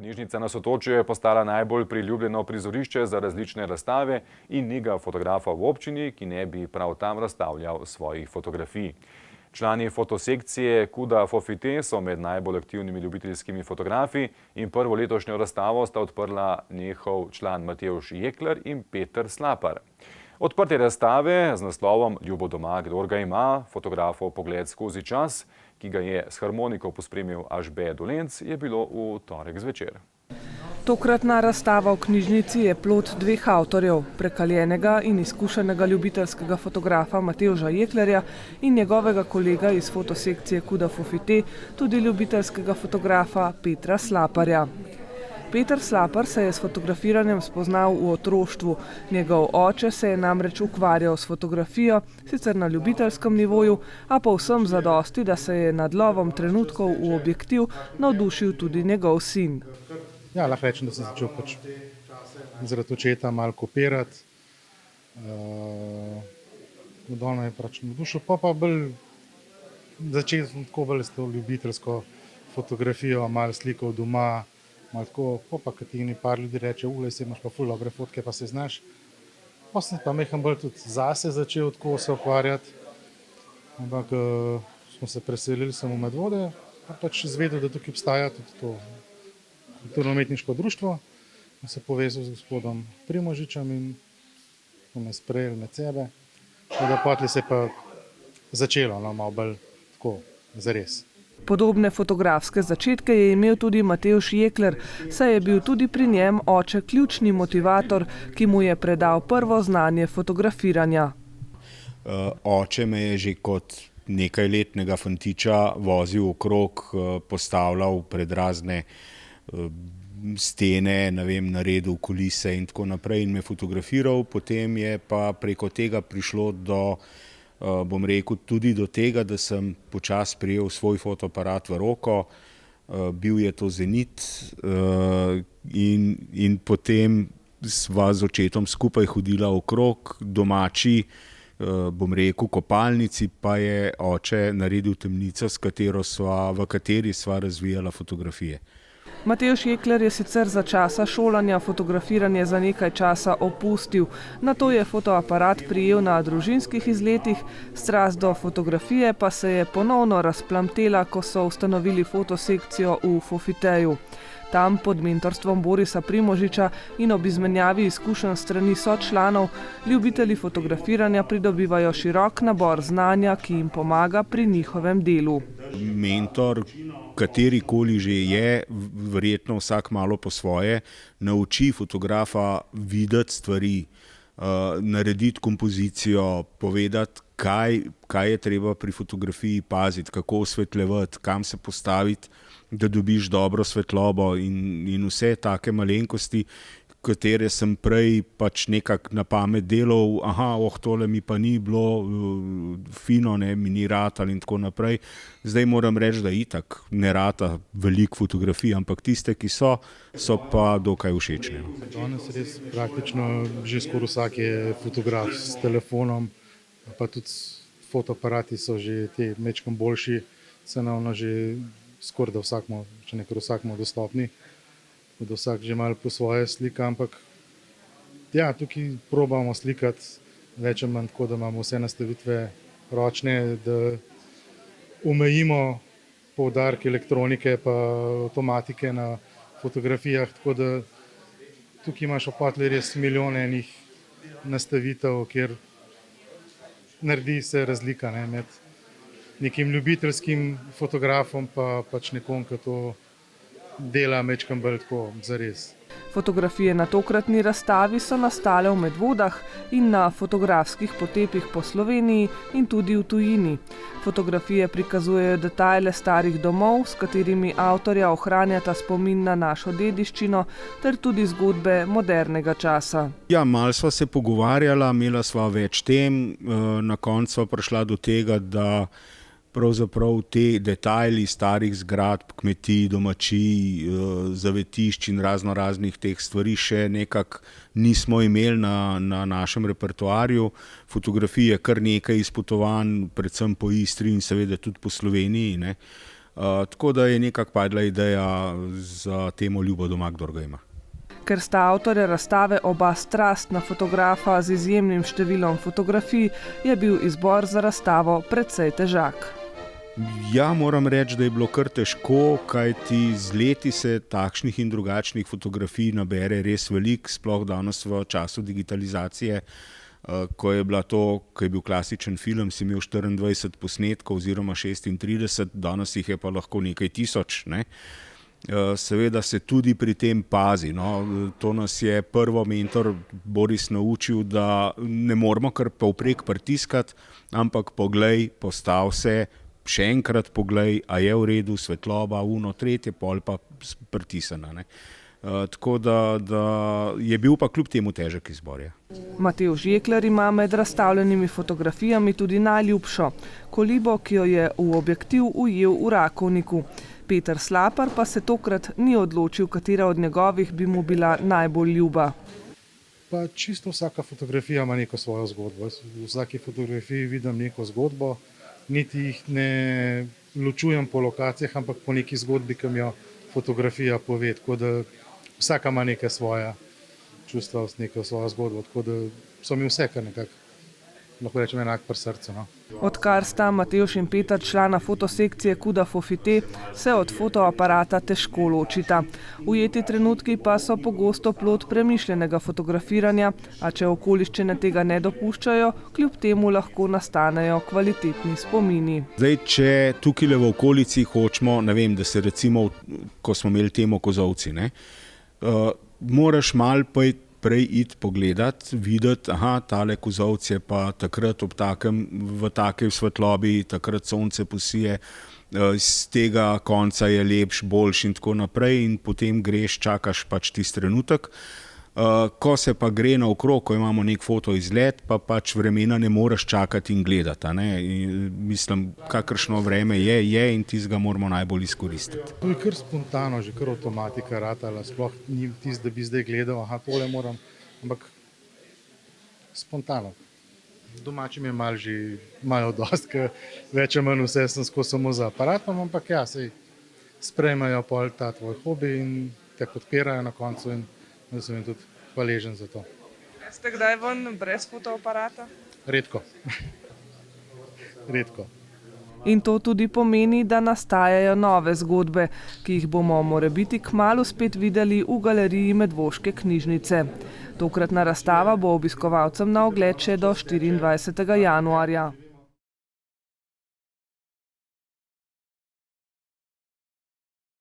Knjižnica na Sotočju je postala najbolj priljubljeno prizorišče za različne razstave in ni ga fotografa v občini, ki ne bi prav tam razstavljal svojih fotografij. Člani fotosekcije Kuda Fofite so med najbolj aktivnimi ljubiteljskimi fotografi in prvo letošnjo razstavo sta odprla njihov član Matevž Jekler in Peter Slapar. Odprtje razstave z naslovom Ljubo doma, kdor ga ima, fotografov pogled skozi čas, ki ga je s harmoniko pospremil Ažbe Dolenc, je bilo v torek zvečer. Tokratna razstava v knjižnici je plod dveh avtorjev, prekaljenega in izkušenega ljubiteljskega fotografa Matevža Jeklerja in njegovega kolega iz fotosekcije Kuda Fofite, tudi ljubiteljskega fotografa Petra Slaparja. Peter Slapar se je s fotografiranjem spoznal v otroštvu. Njegov oče se je namreč ukvarjal s fotografijo, sicer na ljubiteljskem nivoju, a povsem zadosti, da se je nad lovom trenutkov v objektiv navdušil tudi njegov sin. Ja, lahko rečem, da sem začel zaradi očeta malo kopirati. Doma je navdušil, pa bolj začel sem tako bolj s to ljubiteljsko fotografijo, malo slikal doma, malo tako, pa kad ti par ljudi reče, se imaš pa ful dobre fotke, pa se znaš. Pa sem pa meham bolj tudi zase začel tako se ukvarjati. Ampak smo se preselili sem v Medvode, pa pač izvedel, da tukaj obstaja tudi to kulturno-umetniško društvo. Sem se povezal z gospodom Primožičem in smo me sprejeli med sebe. Da potlej se je pa začelo, malo bolj tako, zares. Podobne fotografske začetke je imel tudi Matevž Jekler, saj je bil tudi pri njem oče ključni motivator, ki mu je predal prvo znanje fotografiranja. Oče me je že kot nekajletnega fantiča vozil okrog, postavljal pred razne stene, naredil kulise in tako naprej in me fotografiral. Potem je pa preko tega prišlo do, bom rekel, tudi do tega, da sem počasi prijel svoj fotoaparat v roko. Bil je to Zenit in potem sva z očetom skupaj hodila okrog domači, bom rekel, kopalnici, pa je oče naredil temnico, v kateri sva razvijala fotografije. Matevž Jekler je sicer za časa šolanja fotografiranje za nekaj časa opustil. Nato je fotoaparat prijel na družinskih izletih, strast do fotografije pa se je ponovno razplamtela, ko so ustanovili fotosekcijo v Fofiteju. Tam pod mentorstvom Borisa Primožiča in ob izmenjavi izkušenj strani sočlanov, ljubitelji fotografiranja pridobivajo širok nabor znanja, ki jim pomaga pri njihovem delu. Mentor, katerikoli že je, verjetno vsak malo po svoje, nauči fotografa videti stvari, narediti kompozicijo, povedati, kaj je treba pri fotografiji paziti, kako osvetljevati, kam se postaviti, da dobiš dobro svetlobo in vse take malenkosti, katere sem prej pač nekako na pamet delal, tole mi pa ni bilo fino, mi ni ratalo in tako naprej. Zdaj moram reči, da itak ne rata veliko fotografij, ampak tiste, ki so pa dokaj všečne. Danes res praktično že skoraj vsak je fotograf s telefonom, pa tudi fotoaparati so že te mečkam boljši, cenovno že skoraj da vsakmo, če nekaj vsakmo dostopni, da vsak že malo po svoje slika, ampak ja, tukaj probamo slikati več ali manj tako, da imamo vse nastavitve ročne, da omejimo poudarek elektronike pa avtomatike na fotografijah, tako da tukaj imaš opatli res milijone enih nastavitev, kjer naredi se razlika med nekim ljubiteljskim fotografom pa pač nekom, ki to dela mečkam bolj tako zares. Fotografije na tokratni razstavi so nastale v Medvodah in na fotografskih potepih po Sloveniji in tudi v tujini. Fotografije prikazujejo detajle starih domov, s katerimi avtorja ohranjata spomin na našo dediščino, ter tudi zgodbe modernega časa. Ja, malo sva se pogovarjala, imela sva več tem, na koncu sva prišla do tega, da pravzaprav te detajli starih zgradb, kmetij, domačij, zavetišč in raznih teh stvari še nekako nismo imeli na našem repertoarju. Fotografije kar nekaj izpotovanj, predvsem po Istri in seveda tudi po Sloveniji, Tako da je nekako padla ideja za temo Ljubo doma, kdor ga ima. Ker sta avtorja razstave oba strastna fotografa z izjemnim številom fotografij, je bil izbor za razstavo precej težak. Ja, moram reči, da je bilo kar težko, kajti z leti se takšnih in drugačnih fotografij nabere res veliko, sploh danes v času digitalizacije. Ko je bil klasičen film, si imel 24 posnetkov oziroma 36, danes jih je pa lahko nekaj tisoč, ne? Seveda se tudi pri tem pazi, no. To nas je prvo mentor Boris naučil, da ne moramo kar povprek pritiskati, ampak poglej, postav se, še enkrat poglej, a je v redu, svetloba, tretje, pol pa pritisana, ne. Tako da je bil pa kljub temu težek izbor. Matevž Jekler ima med razstavljenimi fotografijami tudi najljubšo, kolibo, ki jo je v objektiv ujel v Rakovniku. Peter Slapar pa se tokrat ni odločil, katera od njegovih bi mu bila najbolj ljuba. Pa čisto vsaka fotografija ima neko svojo zgodbo. V vsaki fotografiji vidim neko zgodbo, niti jih ne ločujem po lokacijah, ampak po neki zgodbi, ki mi jo fotografija pove. Tako da vsaka ima neke svoje čustva, neko svojo zgodbo, tako da so mi vse kar nekako, lahko rečem, enak pri srcu, no. Odkar sta Matevž in Peter člana fotosekcije Kuda Fofite, se od fotoaparata težko ločita. Ujeti trenutki pa so pogosto plod premišljenega fotografiranja, a če okoliščine tega ne dopuščajo, kljub temu lahko nastanejo kvalitetni spomini. Zdaj, če tukaj v okolici hočemo, ne vem, da se recimo, ko smo imeli temo kozolci, ne, moraš malo prej iti pogledati, videti, tale kozolc je pa takrat v takej svetlobi, takrat sonce posije, z tega konca je lepš, boljši in tako naprej, in potem greš, čakaš pač tisti trenutek. Ko se pa gre naokrog, ko imamo nek fotoizlet, pa pač vremena ne moreš čakati in gledati, ne. Mislim, kakršno vreme je in tistega moramo najbolj izkoristiti. To je kar spontano, že kar avtomatika ratala, sploh ni tisto, da bi zdaj gledal, tole moram, ampak spontano. Domačim je malo dost, ker več ali manj vse sem skozi samo za aparatom, ampak ja, sej sprejmejo pol ta tvoj hobi in te podpirajo na koncu in da sem jim tudi hvaležen za to. Ste kdaj ven brez fotoaparata? Redko. Redko. In to tudi pomeni, da nastajajo nove zgodbe, ki jih bomo morebiti kmalu spet videli v galeriji Medvoške knjižnice. Tokratna razstava bo obiskovalcem na ogled še do 24. januarja.